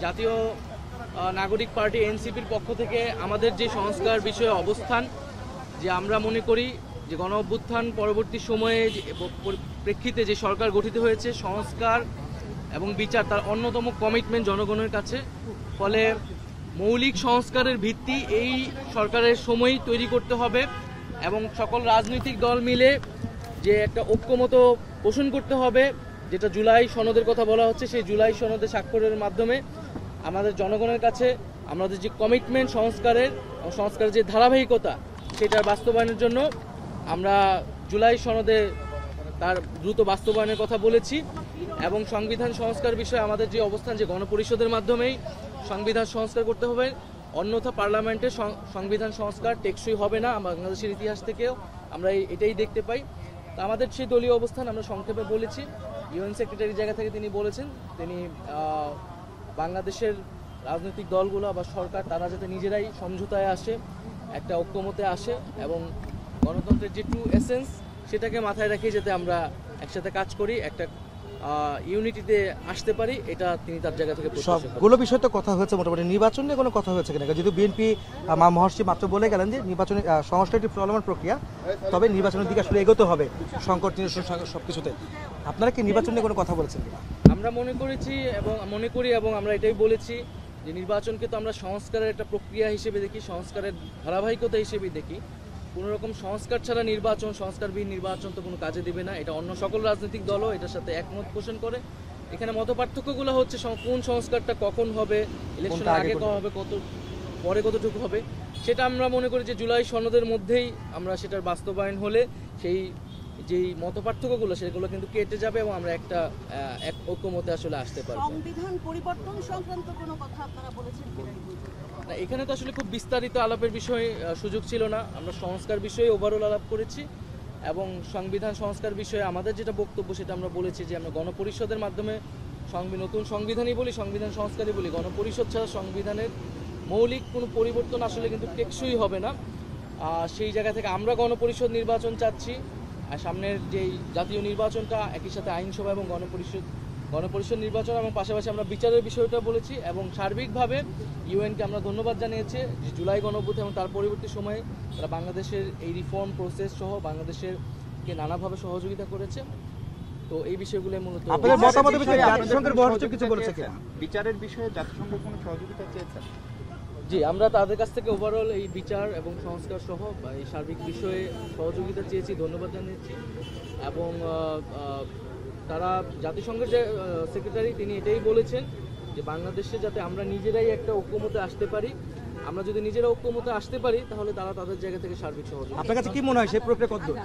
জাতীয় নাগরিক পার্টি এনসিপির পক্ষ থেকে আমাদের যে সংস্কার বিষয়ে অবস্থান, যে আমরা মনে করি যে গণ অভ্যুত্থান পরবর্তী সময়ে প্রেক্ষিতে যে সরকার গঠিত হয়েছে, সংস্কার এবং বিচার তার অন্যতম কমিটমেন্ট জনগণের কাছে। ফলে মৌলিক সংস্কারের ভিত্তি এই সরকারের সময়ই তৈরি করতে হবে এবং সকল রাজনৈতিক দল মিলে যে একটা ঐক্যমত পোষণ করতে হবে, যেটা জুলাই সনদের কথা বলা হচ্ছে, সেই জুলাই সনদে স্বাক্ষরের মাধ্যমে আমাদের জনগণের কাছে আমাদের যে কমিটমেন্ট সংস্কারের যে ধারাবাহিকতা, সেটার বাস্তবায়নের জন্য আমরা জুলাই সনদে তার দ্রুত বাস্তবায়নের কথা বলেছি। এবং সংবিধান সংস্কার বিষয়ে আমাদের যে অবস্থান, যে গণপরিষদের মাধ্যমেই সংবিধান সংস্কার করতে হবে, অন্যথা পার্লামেন্টে সংবিধান সংস্কার টেকসই হবে না। বাংলাদেশের ইতিহাস থেকেও আমরা এটাই দেখতে পাই। তা আমাদের সেই দলীয় অবস্থান আমরা সংক্ষেপে বলেছি। ইউএন সেক্রেটারির জায়গা থেকে তিনি বলেছেন, তিনি বাংলাদেশের রাজনৈতিক দলগুলো বা সরকার তারা যাতে নিজেরাই সমঝোতায় আসে, একটা ঐক্যমতে আসে এবং গণতন্ত্রের যে ট্রু এসেন্স সেটাকে মাথায় রেখে যাতে আমরা একসাথে কাজ করি, একটা ইউনিটিতে আসতে পারি, এটা তিনি তার জায়গা থেকে সবগুলো বিষয় তো কথা হয়েছে। মোটামুটি নির্বাচন নিয়ে কোনো কথা হয়েছে কিনা? যেহেতু বিএনপি মহর্ষি মাত্র বলে গেলেন যে নির্বাচনের সংস্কার একটি চলমান প্রক্রিয়া, তবে নির্বাচনের দিকে আসলে এগোতে হবে সংকট নিরসন সবকিছুতে। আপনারা কি নির্বাচন নিয়ে কোনো কথা বলেছেন কিনা? আমরা মনে করি এবং আমরা এটাই বলেছি যে নির্বাচনকে তো আমরা সংস্কারের একটা প্রক্রিয়া হিসেবে দেখি, সংস্কারের ধারাবাহিকতা হিসেবে দেখি। কোনো রকম সংস্কার ছাড়া নির্বাচন, সংস্কারবিহীন নির্বাচন তো কোনো কাজে দেবে না। এটা অন্য সকল রাজনৈতিক দলও এটার সাথে একমত পোষণ করে। এখানে মতপার্থক্যগুলো হচ্ছে কোন সংস্কারটা কখন হবে, ইলেকশনের আগে কখন হবে, পরে কতটুকু হবে, সেটা আমরা মনে করি যে জুলাই সনদের মধ্যেই আমরা সেটার বাস্তবায়ন হলে সেই যেই মতপার্থক্যগুলো সেগুলো কিন্তু কেটে যাবে এবং আমরা একটা এক ঐক্যমতে আসলে আসতে পারবো। সংবিধান পরিবর্তন সংক্রান্ত কোনো কথা আপনারা বলেছেন কিনা? না, এখানে তো আসলে খুব বিস্তারিত আলাপের বিষয়ে সুযোগ ছিল না। আমরা সংস্কার বিষয়ে ওভারঅল আলাপ করেছি এবং সংবিধান সংস্কার বিষয়ে আমাদের যেটা বক্তব্য সেটা আমরা বলেছি যে আমরা গণপরিষদের মাধ্যমে নতুন সংবিধানই বলি, সংবিধান সংস্কারই বলি। গণপরিষদ ছাড়া সংবিধানের মৌলিক কোনো পরিবর্তন আসলে কিন্তু টেকসই হবে না। সেই জায়গা থেকে আমরা গণপরিষদ নির্বাচন চাচ্ছি, আর সামনের যেই জাতীয় নির্বাচনটা একই সাথে আইনসভা এবং গণপরিষদ নির্বাচন এবং পাশাপাশি আমরা বিচারের বিষয়টা বলেছি। এবং সার্বিকভাবে ইউএনকে আমরা ধন্যবাদ জানিয়েছি যে জুলাই গণঅভ্যুত্থান এবং তার পরবর্তী সময়ে তারা বাংলাদেশের এই রিফর্ম প্রসেস সহ বাংলাদেশেরকে নানাভাবে সহযোগিতা করেছে। তো এই বিষয়গুলো মূলত আপনাদের মতামতের বিষয়ে জাতিসংঘের মহাসচিব কিছু বলেছে কিনা? বিচারের বিষয়ে জাতিসংঘ কোনো সহযোগিতা চেয়েছে? জি, আমরা তাদের কাছ থেকে ওভারঅল এই বিচার এবং সংস্কার সহ এই সার্বিক বিষয়ে সহযোগিতা চেয়েছি, ধন্যবাদ জানিয়েছি। এবং তারা জাতিসংঘের যে সেক্রেটারি তিনি এটাই বলেছেন যে বাংলাদেশে যাতে আমরা নিজেরাই একটা ঐক্যমতে আসতে পারি, আমরা যদি নিজেরা ঐক্যমতে আসতে পারি তাহলে তারা তাদের জায়গা থেকে সার্বিক সহযোগিতা। আপনার কাছে কি মনে হয় সেই প্রক্রিয়া কতদূর?